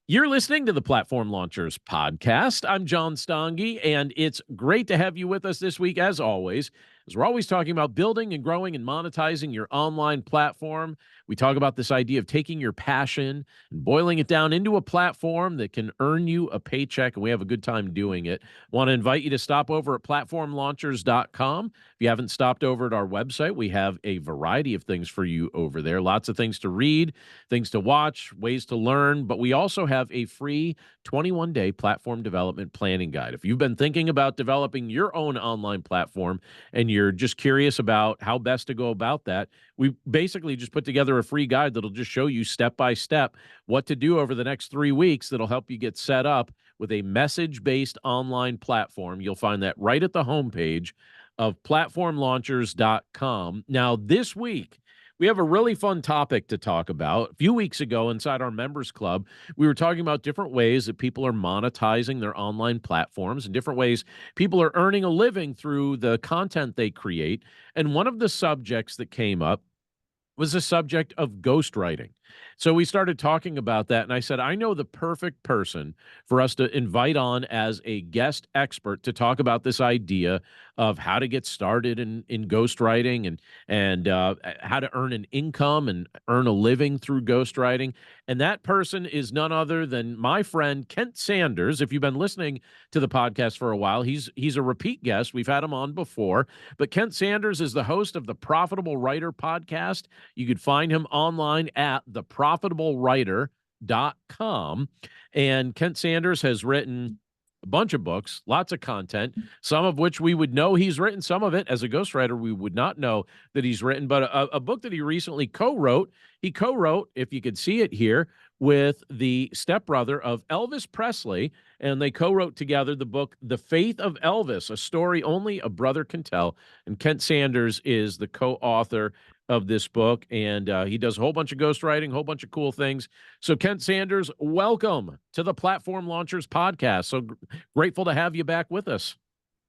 You're listening to the Platform Launchers podcast. I'm John Stange, and it's great to have you with us this week, as always, as we're always talking about building and growing and monetizing your online platform. We talk about this idea of taking your passion and boiling it down into a platform that can earn you a paycheck, and we have a good time doing it. Want to invite you to stop over at platformlaunchers.com. If you haven't stopped over at our website, we have a variety of things for you over there. Lots of things to read, things to watch, ways to learn, but we also have a free 21-day platform development planning guide. If you've been thinking about developing your own online platform and you're just curious about how best to go about that, we basically just put together a free guide that'll just show you step by step what to do over the next 3 weeks that'll help you get set up with a message-based online platform. You'll find that right at the homepage of platformlaunchers.com. Now, this week, we have a really fun topic to talk about. A few weeks ago, inside our members club, we were talking about different ways that people are monetizing their online platforms and different ways people are earning a living through the content they create. And one of the subjects that came up was the subject of ghostwriting. So we started talking about that, and I said, I know the perfect person for us to invite on as a guest expert to talk about this idea of how to get started in ghostwriting and how to earn an income and earn a living through ghostwriting. And that person is none other than my friend Kent Sanders. If you've been listening to the podcast for a while, he's a repeat guest. We've had him on before, but Kent Sanders is the host of the Profitable Writer podcast. You could find him online at theprofitableWriter.com. And Kent Sanders has written a bunch of books, lots of content, some of which we would know he's written, some of it as a ghostwriter we would not know that he's written, but a book that he recently co-wrote, if you could see it here, with the stepbrother of Elvis Presley, and they co-wrote together the book The Faith of Elvis, a story only a brother can tell, and Kent Sanders is the co-author of this book, and he does a whole bunch of ghostwriting, a whole bunch of cool things. So Kent Sanders, welcome to the Platform Launchers podcast. So grateful to have you back with us.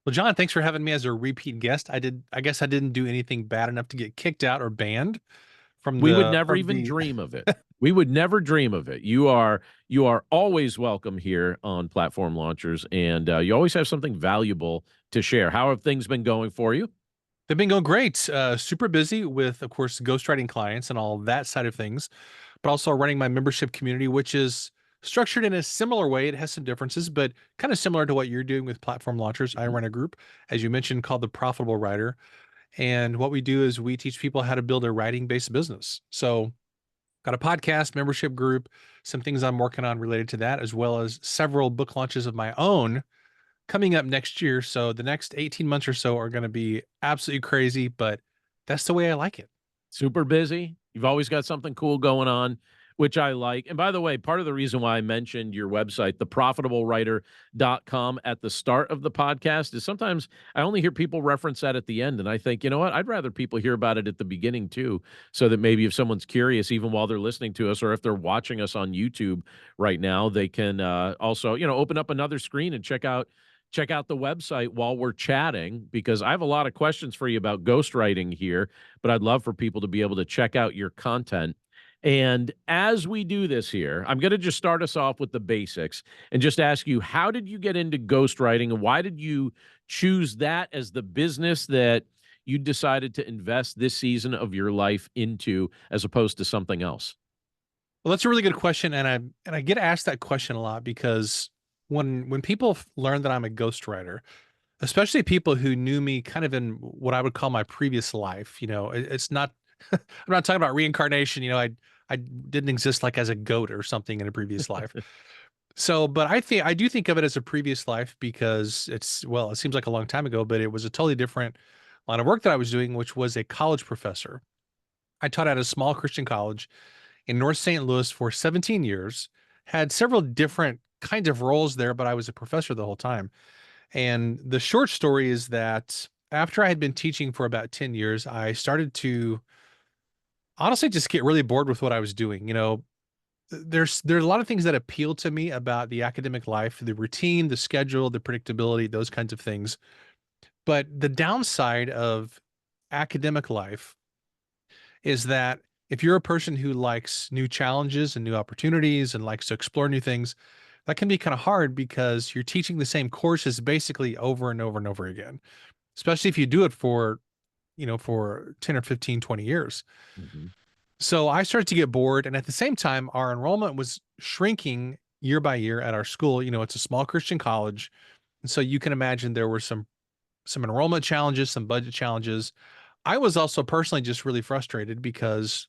Well, John, thanks for having me as a repeat guest. I guess I didn't do anything bad enough to get kicked out or banned from We would the never even dream of it. We would never dream of it. You are always welcome here on Platform Launchers, and you always have something valuable to share. How have things been going for you? They've been going great. Super busy with, of course, ghostwriting clients and all that side of things, but also running my membership community, which is structured in a similar way. It has some differences, but kind of similar to what you're doing with Platform Launchers. I run a group, as you mentioned, called the Profitable Writer. And what we do is we teach people how to build a writing-based business. So got a podcast, membership group, some things I'm working on related to that, as well as several book launches of my own coming up next year. So the next 18 months or so are going to be absolutely crazy, but that's the way I like it. Super busy. You've always got something cool going on, which I like. And by the way, part of the reason why I mentioned your website, theprofitablewriter.com, at the start of the podcast is sometimes I only hear people reference that at the end. And I think, you know what? I'd rather people hear about it at the beginning too, so that maybe if someone's curious, even while they're listening to us, or if they're watching us on YouTube right now, they can also, open up another screen and check out the website while we're chatting, because I have a lot of questions for you about ghostwriting here, but I'd love for people to be able to check out your content. And as we do this here, I'm going to just start us off with the basics and just ask you, how did you get into ghostwriting, and why did you choose that as the business that you decided to invest this season of your life into, as opposed to something else? Well, that's a really good question. And I get asked that question a lot because when people learn that I'm a ghostwriter, especially people who knew me kind of in what I would call my previous life, it's not, I'm not talking about reincarnation. I didn't exist like as a goat or something in a previous life. So, but I do think of it as a previous life because it seems like a long time ago, but it was a totally different line of work that I was doing, which was a college professor. I taught at a small Christian college in North St. Louis for 17 years, had several different kinds of roles there, but I was a professor the whole time. And the short story is that after I had been teaching for about 10 years, I started to honestly just get really bored with what I was doing. There's a lot of things that appeal to me about the academic life, the routine, the schedule, the predictability, those kinds of things. But the downside of academic life is that If you're a person who likes new challenges and new opportunities and likes to explore new things, that can be kind of hard because you're teaching the same courses basically over and over and over again, especially if you do it for, for 10 or 15, 20 years. Mhm. So I started to get bored. And at the same time, our enrollment was shrinking year by year at our school. It's a small Christian college. And so you can imagine there were some enrollment challenges, some budget challenges. I was also personally just really frustrated because,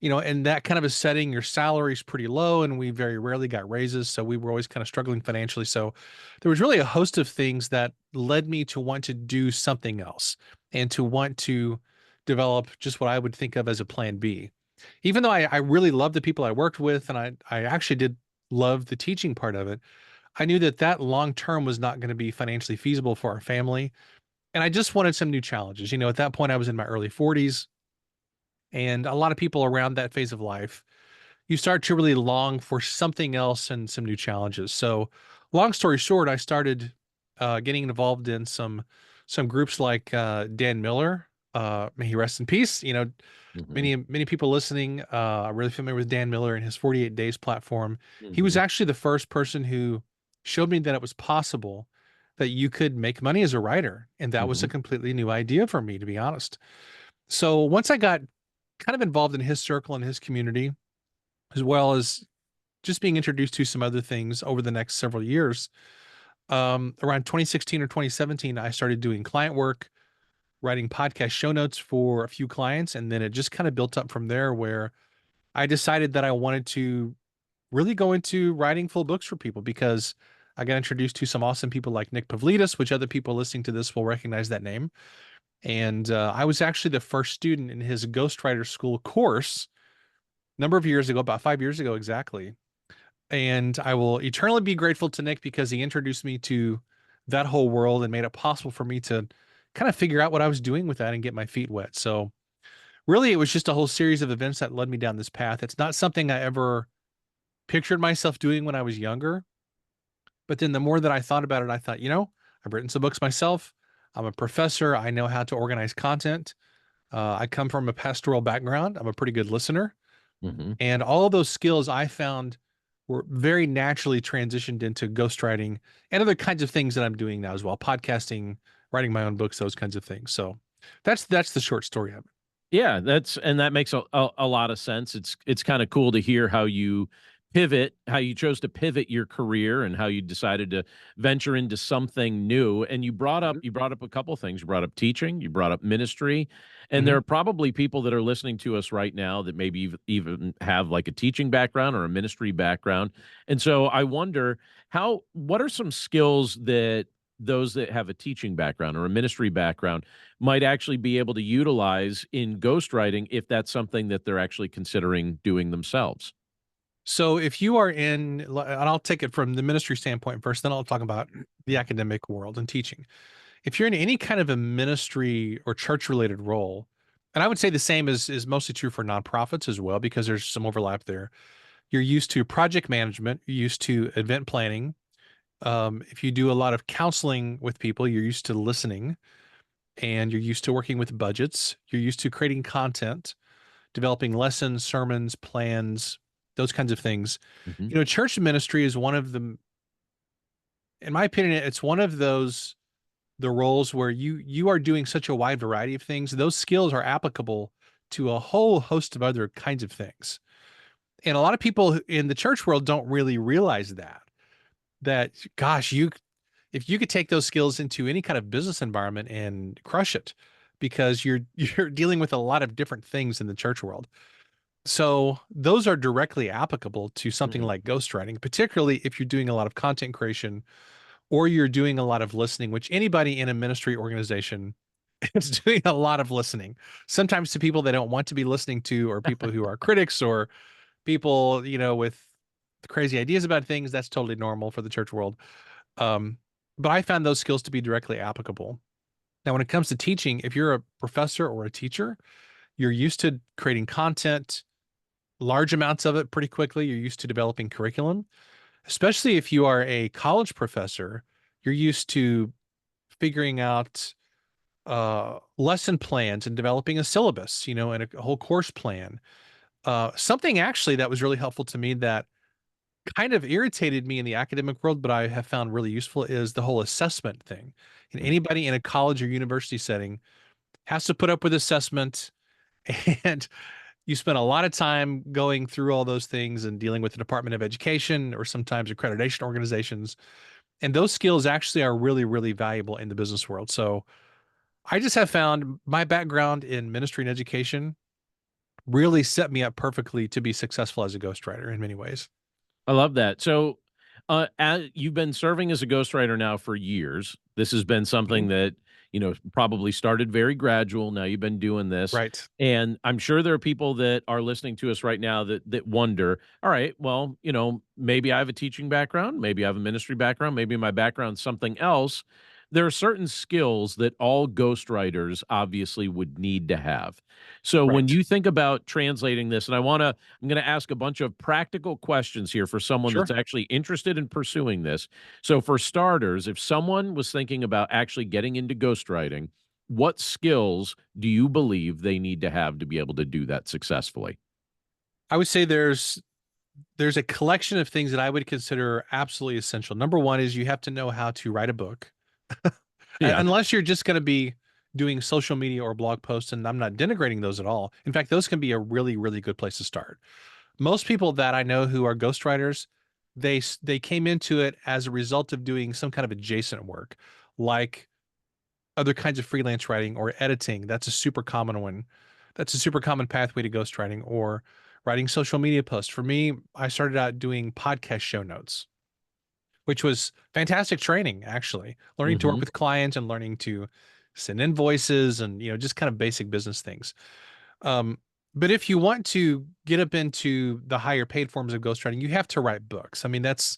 in that kind of a setting, your salary is pretty low and we very rarely got raises. So we were always kind of struggling financially. So there was really a host of things that led me to want to do something else and to want to develop just what I would think of as a plan B. Even though I really loved the people I worked with and I actually did love the teaching part of it, I knew that that long term was not going to be financially feasible for our family. And I just wanted some new challenges. At that point, I was in my early 40s. And a lot of people around that phase of life, you start to really long for something else and some new challenges. So, long story short, I started getting involved in some groups like Dan Miller. May he rest in peace. Mhm. Many people listening are really familiar with Dan Miller and his 48 Days platform. He was Mhm. actually the first person who showed me that it was possible that you could make money as a writer, and that was a Mhm. completely new idea for me, to be honest. So once I got kind of involved in his circle and his community, as well as just being introduced to some other things over the next several years, around 2016 or 2017, I started doing client work, writing podcast show notes for a few clients, and then it just kind of built up from there where I decided that I wanted to really go into writing full books for people because I got introduced to some awesome people like Nick Pavlidis, which other people listening to this will recognize that name. And I was actually the first student in his ghostwriter school course a number of years ago, about 5 years ago exactly. And I will eternally be grateful to Nick because he introduced me to that whole world and made it possible for me to kind of figure out what I was doing with that and get my feet wet. So really, it was just a whole series of events that led me down this path. It's not something I ever pictured myself doing when I was younger. But then the more that I thought about it, I thought, I've written some books myself. I'm a professor. I know how to organize content. I come from a pastoral background. I'm a pretty good listener. Mhm. And all of those skills I found were very naturally transitioned into ghostwriting and other kinds of things that I'm doing now as well, podcasting, writing my own books, those kinds of things. So that's the short story of it. Yeah, that makes a lot of sense. It's kind of cool to hear how you how you chose to pivot your career and how you decided to venture into something new. And Mhm. you brought up a couple things. You brought up teaching, you brought up ministry, and there Mhm. are probably people that are listening to us right now that maybe even have like a teaching background or a ministry background. And so I wonder what are some skills that those that have a teaching background or a ministry background might actually be able to utilize in ghostwriting if that's something that they're actually considering doing themselves. So if you are and I'll take it from the ministry standpoint first, then I'll talk about the academic world and teaching. If you're in any kind of a ministry or church related role, and I would say the same is mostly true for nonprofits as well, because there's some overlap there. You're used to project management, you're used to event planning. If you do a lot of counseling with people, you're used to listening and you're used to working with budgets. You're used to creating content, developing lessons, sermons, plans, those kinds of things. Mhm. Church ministry is one of the, in my opinion, it's one of the roles where you are doing such a wide variety of things. Those skills are applicable to a whole host of other kinds of things. And a lot of people in the church world don't really realize that gosh, you if you could take those skills into any kind of business environment and crush it because you're you're dealing with a lot of different things in the church world. So those are directly applicable to something Mhm. like ghostwriting, particularly if you're doing a lot of content creation or you're doing a lot of listening, which anybody in a ministry organization is doing a lot of listening. Sometimes to people they don't want to be listening to, or people who are critics, or people, with crazy ideas about things. That's totally normal for the church world. Um, but I found those skills to be directly applicable. Now, when it comes to teaching, if you're a professor or a teacher, you're used to creating content, large amounts of it pretty quickly. You're used to developing curriculum, especially if you are a college professor. You're used to figuring out lesson plans and developing a syllabus, and a whole course plan. Something actually that was really helpful to me that kind of irritated me in the academic world, but I have found really useful is the whole assessment thing. And Mm. anybody in a college or university setting has to put up with assessment, and you spend a lot of time going through all those things and dealing with the Department of Education or sometimes accreditation organizations. And those skills actually are really, really valuable in the business world. So I just have found my background in ministry and education really set me up perfectly to be successful as a ghostwriter in many ways. I love that. So, as you've been serving as a ghostwriter now for years. This has been Mhm. something that, probably started very gradual. Now you've been doing this. Right. And I'm sure there are people that are listening to us right now that wonder, all right, well, maybe I have a teaching background, maybe I have a ministry background, maybe my background's something else. There are certain skills that all ghostwriters obviously would need to have. So when Right. you think about translating this, and I'm going to ask a bunch of practical questions here for someone that's Sure. actually interested in pursuing this. So, for starters, if someone was thinking about actually getting into ghostwriting, what skills do you believe they need to have to be able to do that successfully? I would say there's a collection of things that I would consider absolutely essential. Number one is you have to know how to write a book. Yeah. Unless you're just going to be doing social media or blog posts, and I'm not denigrating those at all. In fact, those can be a really, really good place to start. Most people that I know who are ghostwriters, they came into it as a result of doing some kind of adjacent work, like other kinds of freelance writing or editing. That's a super common one. That's a super common pathway to ghostwriting or writing social media posts. For me, I started out doing podcast show notes, which was fantastic training, actually. Learning to work Mhm. with clients and learning to send invoices and, just kind of basic business things. Um, but if you want to get up into the higher paid forms of ghostwriting, you have to write books. I mean, that's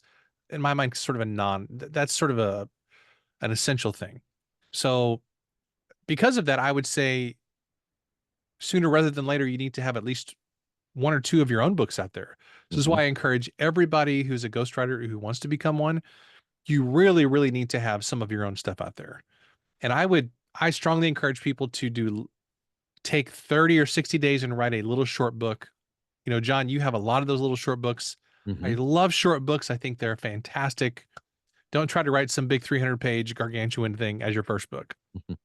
in my mind sort of that's sort of an essential thing. So because of that, I would say sooner rather than later, you need to have at least one or two of your own books out there. This is Mhm. why I encourage everybody who's a ghostwriter who wants to become one, you really, really need to have some of your own stuff out there. And I strongly encourage people to take 30 or 60 days and write a little short book. John, you have a lot of those little short books. I Mhm. love short books. I think they're fantastic. Don't try to write some big 300-page gargantuan thing as your first book. Mhm.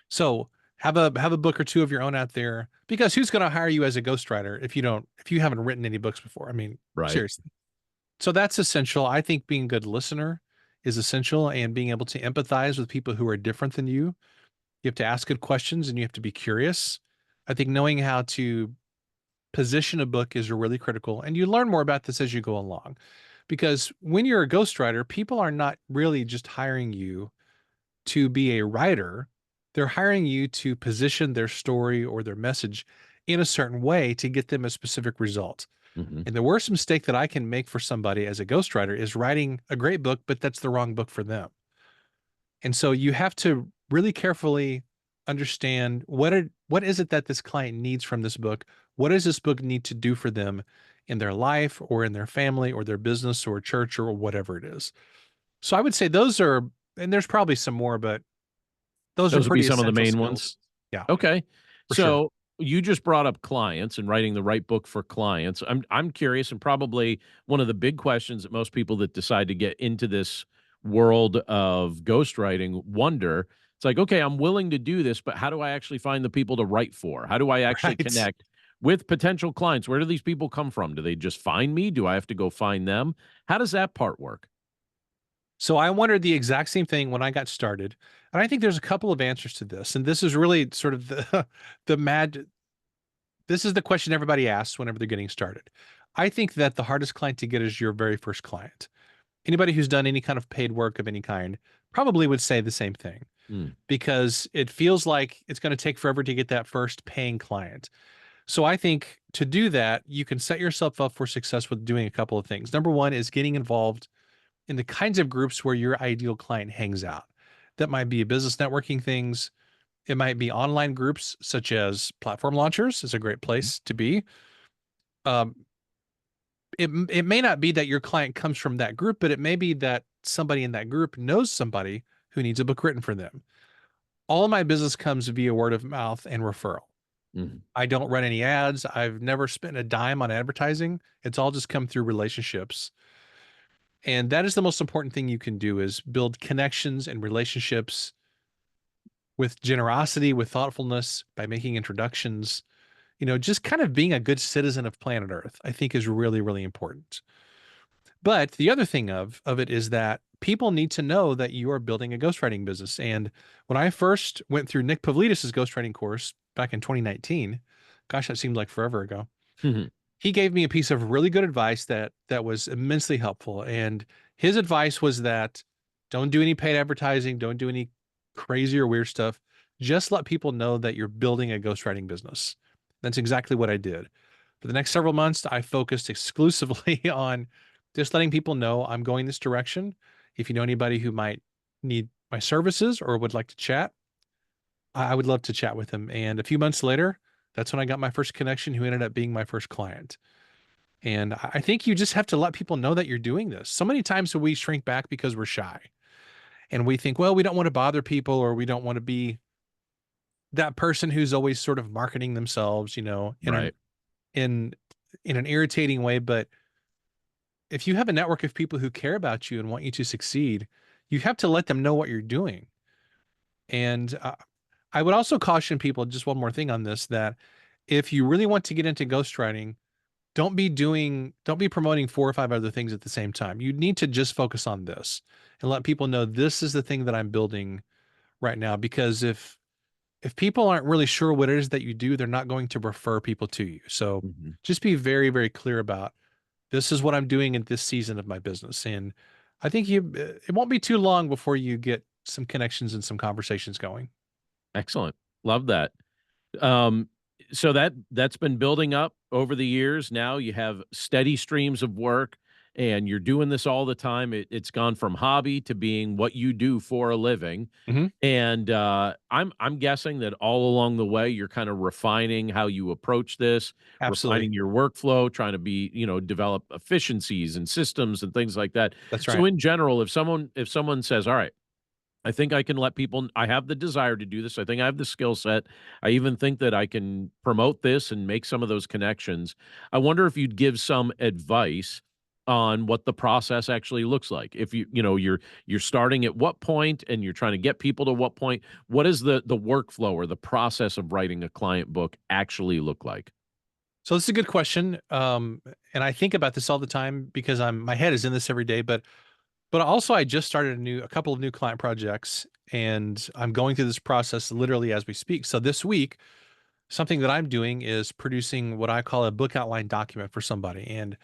So have a book or two of your own out there because who's going to hire you as a ghostwriter if you haven't written any books before? I mean, Right. seriously. So that's essential. I think being a good listener is essential and being able to empathize with people who are different than you. You have to ask good questions and you have to be curious. I think knowing how to position a book is really critical. And you learn more about this as you go along. Because when you're a ghostwriter, people are not really just hiring you to be a writer, they're hiring you to position their story or their message in a certain way to get them a specific result. Mhm. And the worst mistake that I can make for somebody as a ghostwriter is writing a great book, but that's the wrong book for them. And so you have to really carefully understand what is it that this client needs from this book? What does this book need to do for them in their life or in their family or their business or church or whatever it is? So I would say those are, and there's probably some more, but those are Those would be pretty some of the essential main ones. skills. Yeah, Okay. for sure. So you just brought up clients and writing the right book for clients. I'm curious, and probably one of the big questions that most people that decide to get into this world of ghostwriting wonder. It's like, okay, I'm willing to do this, but how do I actually find the people to write for? How do I actually Right. connect with potential clients? Where do these people come from? Do they just find me? Do I have to go find them? How does that part work? So I wondered the exact same thing when I got started. And I think there's a couple of answers to this. And this is really sort of the the mad this is the question everybody asks whenever they're getting started. I think that the hardest client to get is your very first client. Anybody who's done any kind of paid work of any kind probably would say the same thing Mm. because it feels like it's going to take forever to get that first paying client. So I think to do that, you can set yourself up for success with doing a couple of things. Number one is getting involved in the kinds of groups where your ideal client hangs out. That might be business networking things. It might be online groups such as platform launchers is a great place to be. Um, it may not be that your client comes from that group, but it may be that somebody in that group knows somebody who needs a book written for them. all of my business comes via word of mouth and referral. Mhm. I don't run any ads. I've never spent a dime on advertising. It's all just come through relationships. And that is the most important thing you can do is build connections and relationships with generosity, with thoughtfulness, by making introductions. Just kind of being a good citizen of planet Earth, I think is really, really important. But the other thing of it is that people need to know that you are building a ghostwriting business. And when I first went through Nick Pavlidis's ghostwriting course back in 2019, gosh, that seemed like forever ago. He gave me a piece of really good advice that was immensely helpful. And his advice was that don't do any paid advertising, don't do any crazy or weird stuff. Just let people know that you're building a ghostwriting business. That's exactly what I did. For the next several months, I focused exclusively on just letting people know I'm going this direction. If you know anybody who might need my services or would like to chat, I would love to chat with them. And a few months later, that's when I got my first connection who ended up being my first client. And I think you just have to let people know that you're doing this. So many times we shrink back because we're shy and we think, well, we don't want to bother people or we don't want to be that person who's always sort of marketing themselves, Right. in in an irritating way. But if you have a network of people who care about you and want you to succeed, you have to let them know what you're doing. And I would also caution people, just one more thing on this, that if you really want to get into ghostwriting, don't be promoting four or five other things at the same time. You need to just focus on this and let people know this is the thing that I'm building right now. Because if people aren't really sure what it is that you do, they're not going to refer people to you. So Mhm. just be very, very clear about this is what I'm doing in this season of my business. And I think it won't be too long before you get some connections and some conversations going. Excellent. Love that. Um, so that's been building up over the years. Now you have steady streams of work and you're doing this all the time. It's gone from hobby to being what you do for a living. Hmm. And I'm guessing that all along the way you're kind of refining how you approach this, Absolutely. refining your workflow, trying to be, develop efficiencies and systems and things like that. That's So right. in general, if someone says, "All right, I think I can let people I have the desire to do this. I think I have the skill set. I even think that I can promote this and make some of those connections." I wonder if you'd give some advice on what the process actually looks like. If you're starting at what point and you're trying to get people to what point, what does the workflow or the process of writing a client book actually look like? So this is a good question. And I think about this all the time because my head is in this every day, but also I just started a couple of new client projects and I'm going through this process literally as we speak. So this week, something that I'm doing is producing what I call a book outline document for somebody. And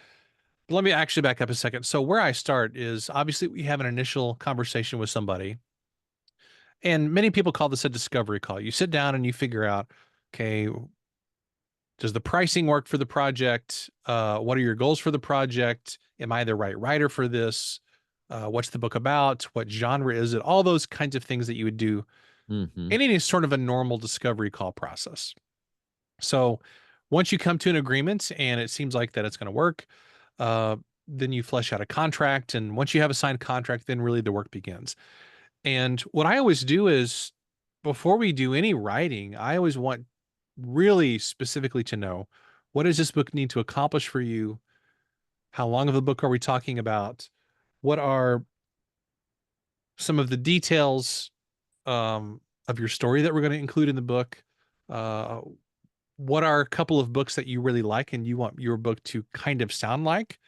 let me actually back up a second. So where I start is obviously we have an initial conversation with somebody, and many people call this a discovery call. You sit down and you figure out, okay, does the pricing work for the project? What are your goals for the project? Am I the right writer for this? What's the book about? What genre is it? All those kinds of things that you would do Mhm. in any sort of a normal discovery call process. So once you come to an agreement and it seems like that it's going to work, uh, then you flesh out a contract. And once you have a signed contract, then really the work begins. And what I always do is before we do any writing, I always want really specifically to know what does this book need to accomplish for you? How long of a book are we talking about? What are some of the details of your story that we're going to include in the book? Uh, what are a couple of books that you really like and you want your book to kind of sound like?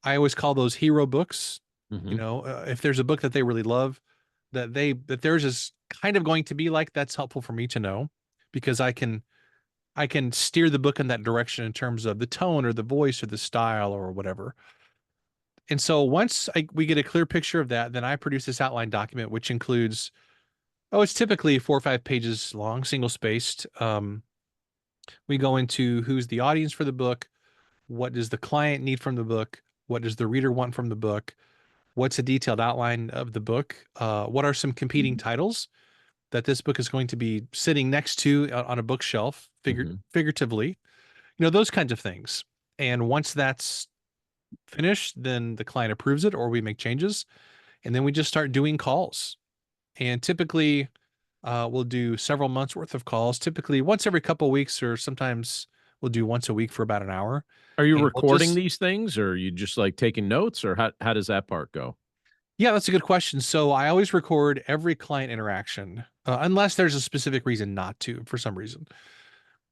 I always call those hero books. Mhm. If there's a book that they really love, that theirs is kind of going to be like, that's helpful for me to know because I can steer the book in that direction in terms of the tone or the voice or the style or whatever. And so once we get a clear picture of that, then I produce this outline document, which includes, it's typically 4 or 5 pages long, single spaced. We go into who's the audience for the book, what does the client need from the book, what does the reader want from the book, what's a detailed outline of the book, what are some competing titles that this book is going to be sitting next to on a bookshelf, Mhm. figuratively, those kinds of things. And once that's finished, then the client approves it or we make changes. And then we just start doing calls. And typically We'll do several months worth of calls, typically once every couple of weeks, or sometimes we'll do once a week for about an hour. Are you And we'll recording just, these things, or are you just like taking notes, or how does that part go? yeah, that's a good question. So I always record every client interaction, unless there's a specific reason not to, for some reason.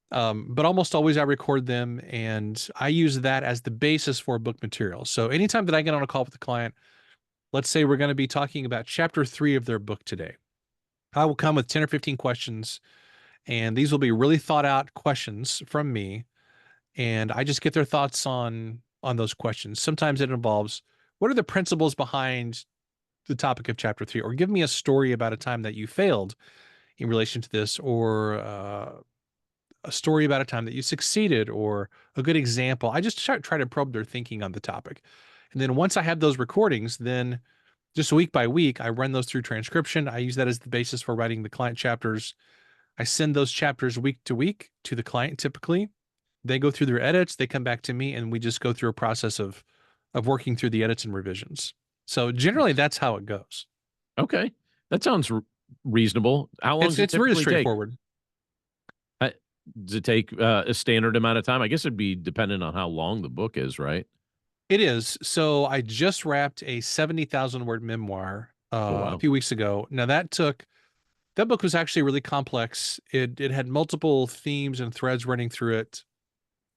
But almost always I record them, and I use that as the basis for book material. So anytime that I get on a call with a client, let's say we're going to be talking about chapter 3 of their book today. I will come with 10 or 15 questions, and these will be really thought out questions from me, and I just get their thoughts on those questions. Sometimes it involves, what are the principles behind the topic of chapter 3, or give me a story about a time that you failed in relation to this, or a story about a time that you succeeded, or a good example. I just try to probe their thinking on the topic. And then once I have those recordings, then just week by week, I run those through transcription. I use that as the basis for writing the client chapters. I send those chapters week to week to the client typically. They go through their edits, they come back to me, and we just go through a process of working through the edits and revisions. So generally Nice. that's how it goes. Okay, that sounds reasonable. How long It's does it it's really typically take? straightforward. Uh, Does it take a standard amount of time? I guess it'd be dependent on how long the book is, right? It is. So I just wrapped a 70,000 word memoir Oh a wow. few weeks ago. Now that book was actually really complex. It had multiple themes and threads running through it.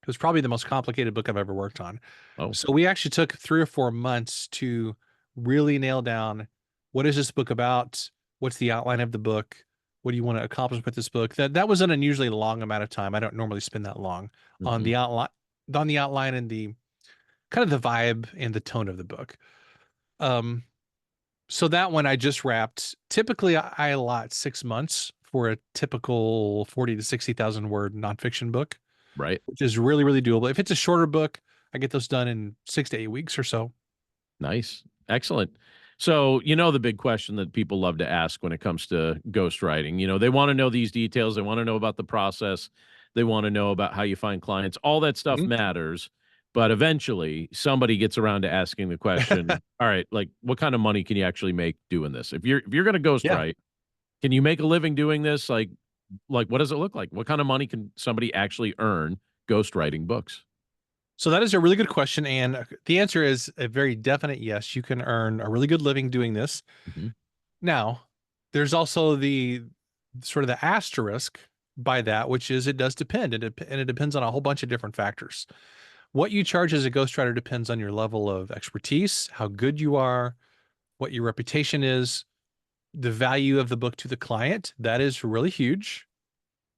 It was probably the most complicated book I've ever worked on. Oh, So we actually took 3 or 4 months to really nail down, what is this book about? What's the outline of the book? What do you want to accomplish with this book? That was an unusually long amount of time. I don't normally spend that long on hmm, the outline and the kind of the vibe and the tone of the book. Um, so that one I just wrapped. Typically, I allot 6 months for a typical 40 to 60,000 word nonfiction book, right. which is really, really doable. If it's a shorter book, I get those done in 6 to 8 weeks or so. Nice. Excellent. So, the big question that people love to ask when it comes to ghostwriting, they want to know these details. They want to know about the process. They want to know about how you find clients. All that stuff Mhm. matters. But eventually, somebody gets around to asking the question, all right, like what kind of money can you actually make doing this? If you're going to Yeah. ghostwrite, can you make a living doing this? Like what does it look like? What kind of money can somebody actually earn ghostwriting books? So that is a really good question. And the answer is a very definite yes. You can earn a really good living doing this. Mhm. Now, there's also the sort of the asterisk by that, which is it does depend, and it depends on a whole bunch of different factors. What you charge as a ghostwriter depends on your level of expertise, how good you are, what your reputation is, the value of the book to the client. That is really huge.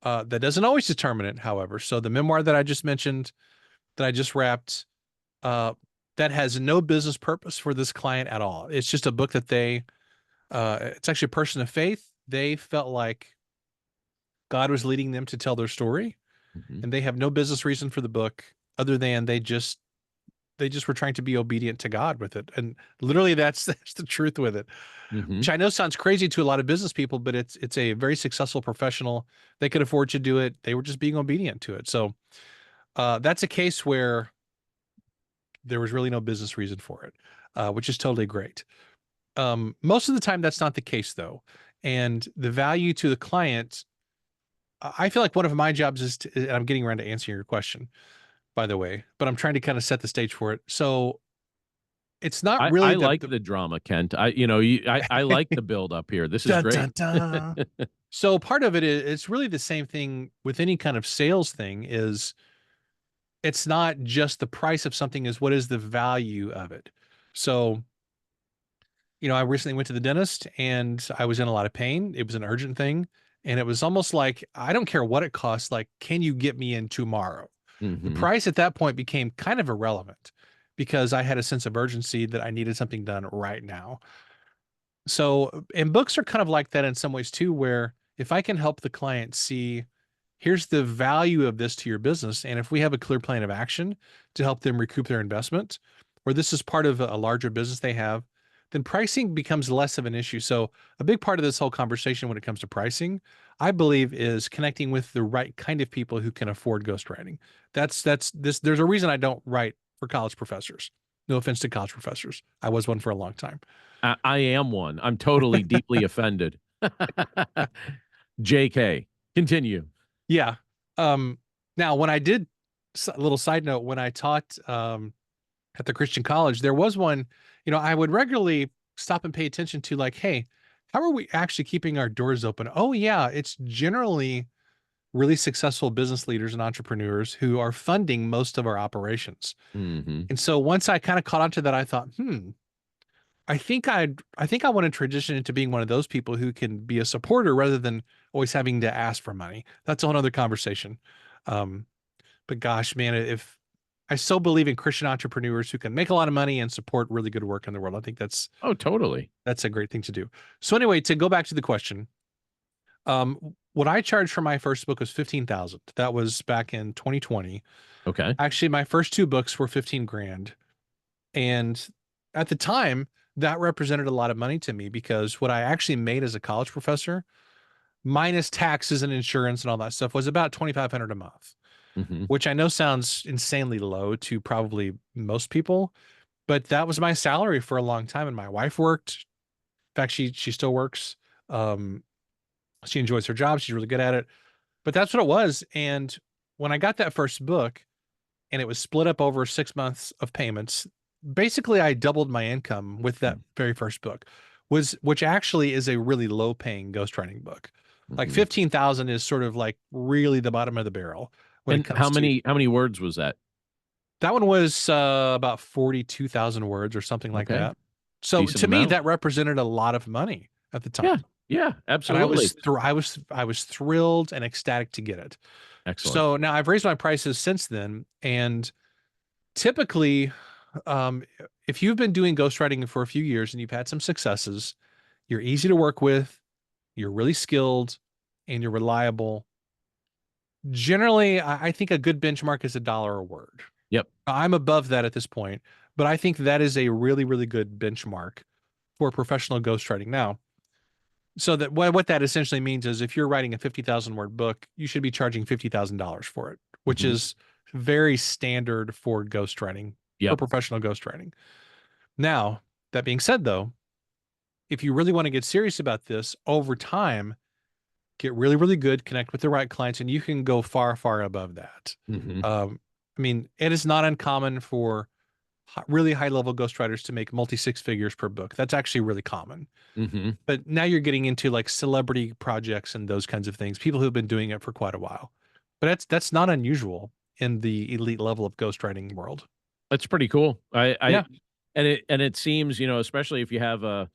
That doesn't always determine it, however. So the memoir that I just mentioned, that I just wrapped, uh, that has no business purpose for this client at all. It's just a book that it's actually a person of faith. They felt like God was leading them to tell their story, Mhm. and they have no business reason for the book other than they just were trying to be obedient to God with it. And literally that's the truth with it. Which Mhm. I know sounds crazy to a lot of business people, but it's a very successful professional. They could afford to do it. They were just being obedient to it. So that's a case where there was really no business reason for it, which is totally great. Most of the time, that's not the case though. And the value to the client, I feel like one of my jobs is to, and I'm getting around to answering your question, by the way, but I'm trying to kind of set the stage for it. So it's not I really like the drama, Kent. I like the build up here. This is dun, great. dun, dun. So part of it is it's really the same thing with any kind of sales thing is it's not just the price of something, is what is the value of it. So, I recently went to the dentist and I was in a lot of pain. It was an urgent thing. And it was almost like, I don't care what it costs. Like, can you get me in tomorrow? The Mhm. price at that point became kind of irrelevant because I had a sense of urgency that I needed something done right now. So, and books are kind of like that in some ways too, where if I can help the client see, here's the value of this to your business, and if we have a clear plan of action to help them recoup their investment, or this is part of a larger business they have, then pricing becomes less of an issue. So, a big part of this whole conversation when it comes to pricing, I believe, is connecting with the right kind of people who can afford ghostwriting. That's this. There's a reason I don't write for college professors. No offense to college professors. I was one for a long time. I am one. I'm totally deeply offended. JK. Continue. Yeah. Um, Now, when I did, a little side note, when I taught at the Christian college, there was one, I would regularly stop and pay attention to, like, hey, how are we actually keeping our doors open? Oh, yeah, it's generally really successful business leaders and entrepreneurs who are funding most of our operations. Hmm. And so once I kind of caught on to that, I thought, I think I want to transition into being one of those people who can be a supporter rather than always having to ask for money. That's a whole other conversation. Um, but gosh, man, if I so believe in Christian entrepreneurs who can make a lot of money and support really good work in the world. I think Oh, totally. that's a great thing to do. So anyway, to go back to the question, what I charged for my first book was 15,000. That was back in 2020. Okay. Actually, my first two books were 15 grand. And at the time, that represented a lot of money to me because what I actually made as a college professor, minus taxes and insurance and all that stuff, was about 2,500 a month, Hmm. which I know sounds insanely low to probably most people, but that was my salary for a long time. And my wife worked. In fact, she still works. Um, she enjoys her job. She's really good at it. But that's what it was. And when I got that first book and it was split up over 6 months of payments, basically I doubled my income with that very first book, which actually is a really low paying ghostwriting book. Like Hmm. 15,000 is sort of like really the bottom of the barrel when it And comes to how many words was that? that one was about 42,000 words or something like Okay. that. So Decent to me, amount. that represented a lot of money at the Yeah. time. Yeah, And I absolutely. was I was thrilled and ecstatic to get it. Excellent. So now I've raised my prices since then, and typically, um, if you've been doing ghostwriting for a few years and you've had some successes, you're easy to work with, you're really skilled, and you're reliable. Generally, I think a good benchmark is $1 a word. Yep. I'm above that at this point, but I think that is a really, really good benchmark for professional ghostwriting. Now, so that what that essentially means is if you're writing a 50,000 word book, you should be charging $50,000 for it, which Hmm. is very standard for ghostwriting, for Yep. professional ghostwriting. Now, that being said, though, if you really want to get serious about this over time, get really, really good, connect with the right clients, and you can go far, far above that. Hmm. I mean, it is not uncommon for really high level ghostwriters to make multi six figures per book. That's actually really common. Hmm. But now you're getting into like celebrity projects and those kinds of things, people who've been doing it for quite a while. But that's not unusual in the elite level of ghostwriting world. That's pretty cool. Yeah. And it seems, especially if you have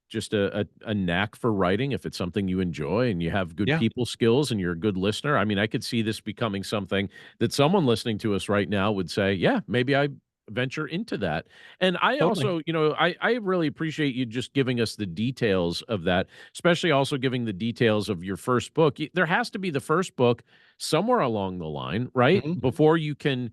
just a knack for writing, if it's something you enjoy and you have good Yeah. people skills and you're a good listener. I mean, I could see this becoming something that someone listening to us right now would say, yeah, maybe I venture into that. And I Totally. also, I really appreciate you just giving us the details of that, especially also giving the details of your first book. There has to be the first book somewhere along the line, right? Mhm. Before you can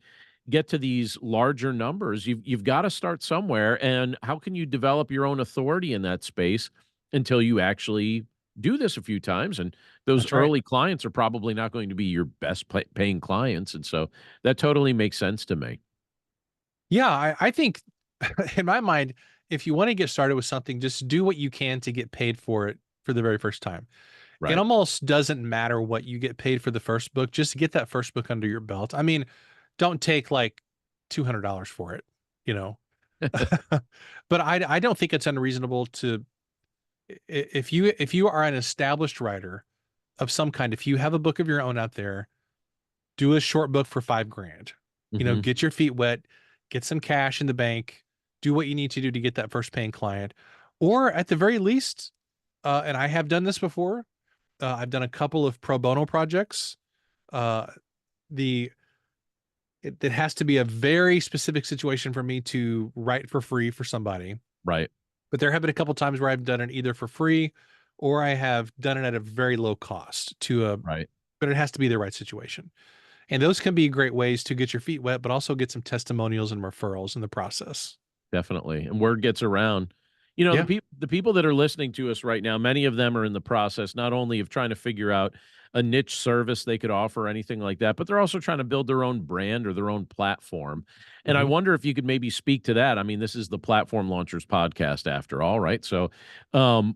get to these larger numbers, you've got to start somewhere. And how can you develop your own authority in that space until you actually do this a few times? And those That's right. early clients are probably not going to be your best paying clients. And so that totally makes sense to me. Yeah, I think in my mind, if you want to get started with something, just do what you can to get paid for it for the very first time. It Right. almost doesn't matter what you get paid for the first book, just get that first book under your belt. I mean, don't take like $200 for it, you know. But I don't think it's unreasonable to if you are an established writer of some kind, if you have a book of your own out there, do a short book for 5 grand. Hmm. Get your feet wet, get some cash in the bank, do what you need to do to get that first paying client. Or at the very least, and I have done this before, I've done a couple of pro bono projects. Uh, the it has to be a very specific situation for me to write for free for somebody. Right. But there have been a couple times where I've done it either for free or I have done it at a very low cost Right. but it has to be the right situation. And those can be great ways to get your feet wet, but also get some testimonials and referrals in the process. Definitely. And word gets around. Yeah, The people that are listening to us right now, many of them are in the process not only of trying to figure out a niche service they could offer or anything like that, but they're also trying to build their own brand or their own platform. And I hmm, wonder if you could maybe speak to that. I mean, this is the Platform Launchers podcast after all, right? So,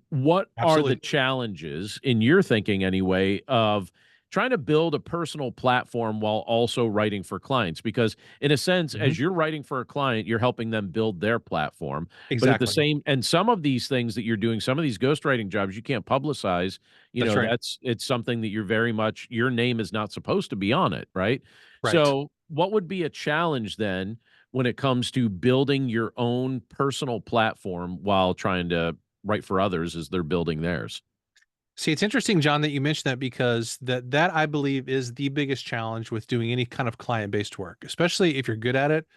what are the absolutely. challenges in your thinking anyway of trying to build a personal platform while also writing for clients? Because in a sense, Hmm. as you're writing for a client, you're helping them build their platform. But at the Exactly. same, and some of these things that you're doing, some of these ghostwriting jobs you can't publicize. That's right. It's something that you're very much, your name is not supposed to be on it, right? Right. So what would be a challenge then when it comes to building your own personal platform while trying to write for others as they're building theirs? See, it's interesting, John, that you mentioned that because that I believe is the biggest challenge with doing any kind of client-based work, especially if you're good at it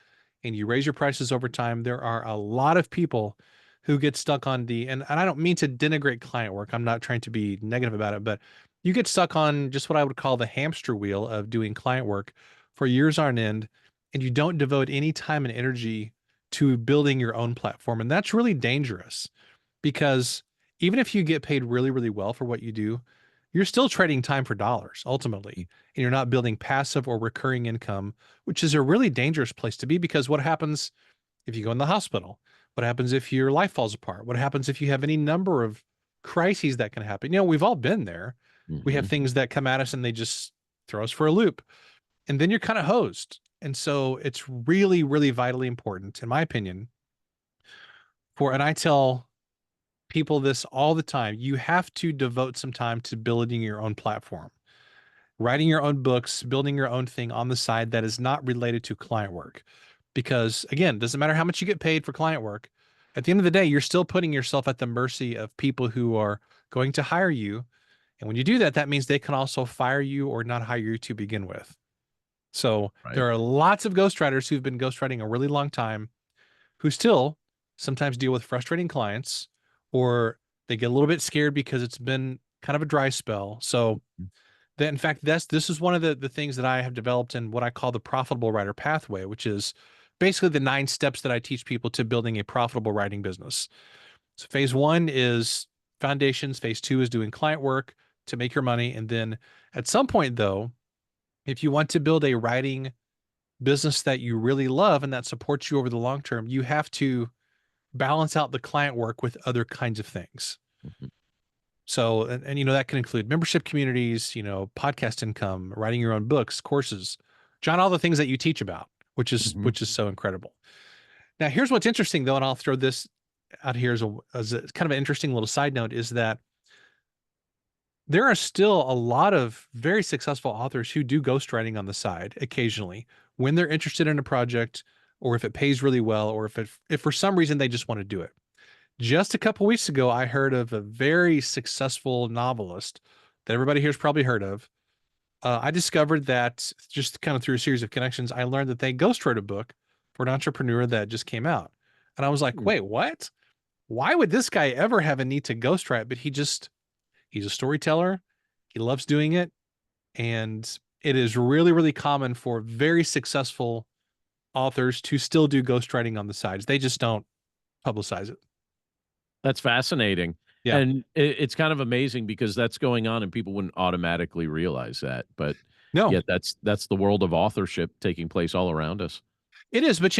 and you raise your prices over time. There are a lot of people who get stuck on and I don't mean to denigrate client work. I'm not trying to be negative about it, but you get stuck on just what I would call the hamster wheel of doing client work for years on end, and you don't devote any time and energy to building your own platform. And that's really dangerous because even if you get paid really, really well for what you do, you're still trading time for dollars ultimately. And you're not building passive or recurring income, which is a really dangerous place to be because what happens if you go in the hospital? What happens if your life falls apart? What happens if you have any number of crises that can happen? We've all been there. We have Hmm. things that come at us and they just throw us for a loop. And then you're kind of hosed. And so it's really, really vitally important, in my opinion, and I tell people this all the time. You have to devote some time to building your own platform, writing your own books, building your own thing on the side that is not related to client work. Because again, doesn't matter how much you get paid for client work. At the end of the day, you're still putting yourself at the mercy of people who are going to hire you. And when you do that, that means they can also fire you or not hire you to begin with. So Right. there are lots of ghostwriters who've been ghostwriting a really long time who still sometimes deal with frustrating clients, or they get a little bit scared because it's been kind of a dry spell. So that, in fact, this is one of the things that I have developed in what I call the profitable writer pathway, which is basically the 9 steps that I teach people to building a profitable writing business. So phase one is foundations. Phase two is doing client work to make your money. And then at some point, though, if you want to build a writing business that you really love and that supports you over the long term, you have to balance out the client work with other kinds of things. Mhm. So, and that can include membership communities, podcast income, writing your own books, courses, John, all the things that you teach about, which is Mhm. which is so incredible. Now, here's what's interesting though, and I'll throw this out here as a kind of an interesting little side note is that there are still a lot of very successful authors who do ghostwriting on the side occasionally when they're interested in a project or if it pays really well or if for some reason they just want to do it. Just a couple weeks ago, I heard of a very successful novelist that everybody here's probably heard of. I discovered that just kind of through a series of connections, I learned that they ghostwrote a book for an entrepreneur that just came out. And I was like, Hmm. wait, what? Why would this guy ever have a need to ghostwrite? But he's a storyteller. He loves doing it. And it is really, really common for very successful authors to still do ghostwriting on the sides. They just don't publicize it. That's fascinating. Yeah. And it's kind of amazing because that's going on and people wouldn't automatically realize that. But No, yet that's the world of authorship taking place all around us. it is. But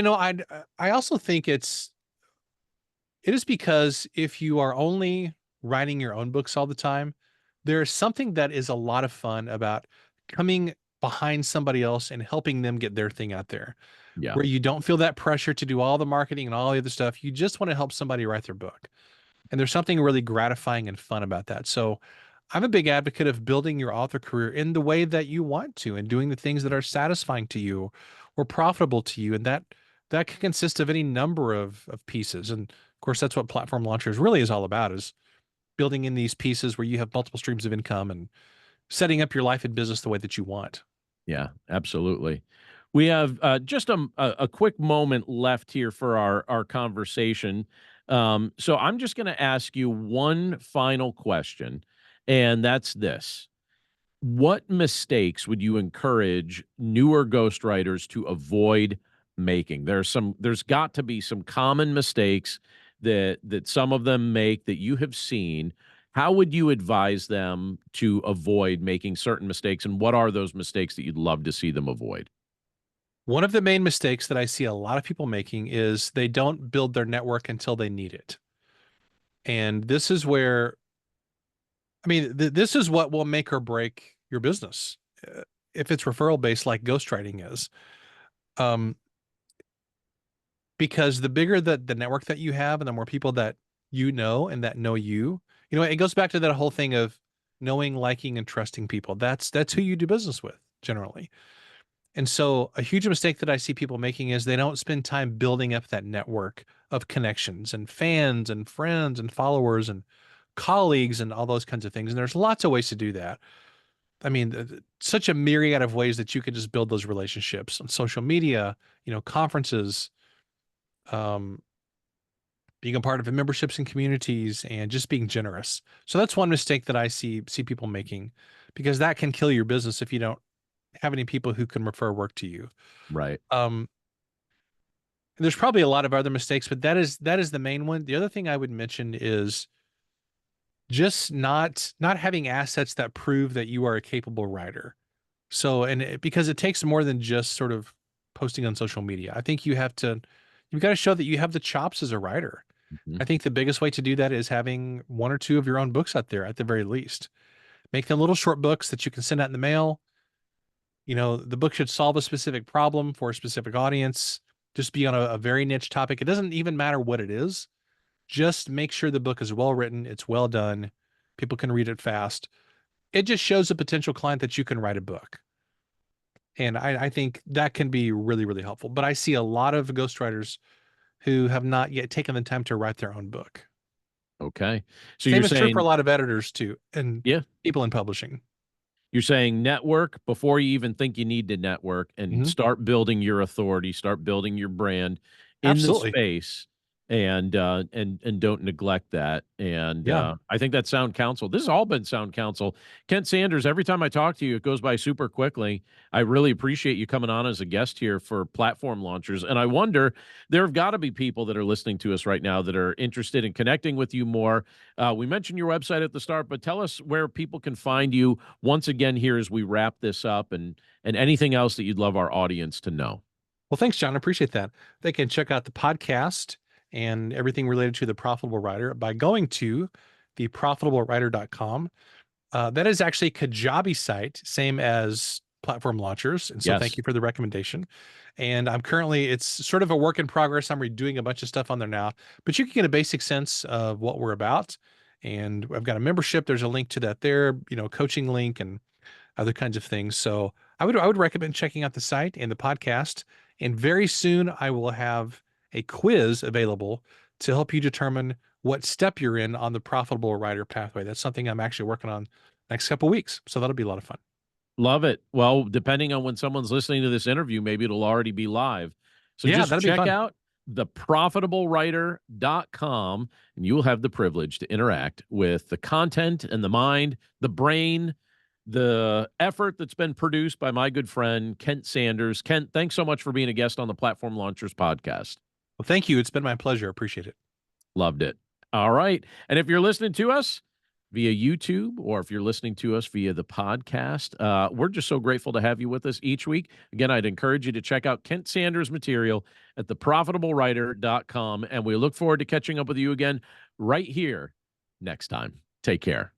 I also think it is because if you are only writing your own books all the time, there is something that is a lot of fun about coming behind somebody else and helping them get their thing out there, Yeah. where you don't feel that pressure to do all the marketing and all the other stuff. You just want to help somebody write their book. And there's something really gratifying and fun about that. So I'm a big advocate of building your author career in the way that you want to and doing the things that are satisfying to you or profitable to you. And that can consist of any number of pieces. And of course, that's what platform launchers really is all about is building in these pieces where you have multiple streams of income and setting up your life and business the way that you want. Yeah, absolutely. We have just a quick moment left here for our conversation. So I'm just going to ask you one final question, and that's this. What mistakes would you encourage newer ghostwriters to avoid making? There's got to be some common mistakes that some of them make that you have seen, how would you advise them to avoid making certain mistakes, and what are those mistakes that you'd love to see them avoid? One of the main mistakes that I see a lot of people making is they don't build their network until they need it. And this is where, I mean, this is what will make or break your business. If it's referral based like ghostwriting is. Um, because the bigger the network that you have and the more people that you know and that know you, it goes back to that whole thing of knowing, liking, and trusting people. That's who you do business with generally. And so a huge mistake that I see people making is they don't spend time building up that network of connections and fans and friends and followers and colleagues and all those kinds of things. And there's lots of ways to do that. I mean, such a myriad of ways that you can just build those relationships on social media, conferences, um, being a part of memberships and communities, and just being generous. So that's one mistake that I see people making, because that can kill your business if you don't have any people who can refer work to you. Right. Um, there's probably a lot of other mistakes, but that is the main one. The other thing I would mention is just not having assets that prove that you are a capable writer. So, because it takes more than just sort of posting on social media. I think you've got to show that you have the chops as a writer. Mhm. I think the biggest way to do that is having one or two of your own books out there at the very least. Make them little short books that you can send out in the mail. The book should solve a specific problem for a specific audience, just be on a very niche topic. It doesn't even matter what it is. Just make sure the book is well written, it's well done, people can read it fast. It just shows a potential client that you can write a book. And I think that can be really, really helpful. But I see a lot of ghostwriters who have not yet taken the time to write their own book. Okay. So you're Same is true for a saying, lot of editors too, and yeah, people in publishing. you're saying network before you even think you need to network, and Mhm. start building your authority, start building your brand in the Absolutely. space, and don't neglect that. And Yeah. I think that's sound counsel. This has all been sound counsel. Kent Sanders, every time I talk to you, it goes by super quickly. I really appreciate you coming on as a guest here for Platform Launchers. And I wonder, there have got to be people that are listening to us right now that are interested in connecting with you more. We mentioned your website at the start, but tell us where people can find you once again here as we wrap this up, and anything else that you'd love our audience to know. Well, thanks, John. I appreciate that. They can check out the podcast and everything related to the profitable writer by going to theprofitablewriter.com. That is actually a Kajabi site, same as Platform Launchers. And so thank Yes. you for the recommendation. And it's sort of a work in progress. I'm redoing a bunch of stuff on there now, but you can get a basic sense of what we're about. And I've got a membership. There's a link to that there, coaching link and other kinds of things. So I would recommend checking out the site and the podcast. And very soon I will have a quiz available to help you determine what step you're in on the profitable writer pathway. That's something I'm actually working on next couple of weeks. So that'll be a lot of fun. Love it. Well, depending on when someone's listening to this interview, maybe it'll already be live. So Yeah, just that'll be check fun. out theprofitablewriter.com, and you will have the privilege to interact with the content and the mind, the brain, the effort that's been produced by my good friend, Kent Sanders. Kent, thanks so much for being a guest on the Platform Launchers podcast. Well, thank you. It's been my pleasure. Appreciate it. Loved it. All right. And if you're listening to us via YouTube, or if you're listening to us via the podcast, we're just so grateful to have you with us each week. Again, I'd encourage you to check out Kent Sanders' material at theprofitablewriter.com. And we look forward to catching up with you again right here next time. Take care.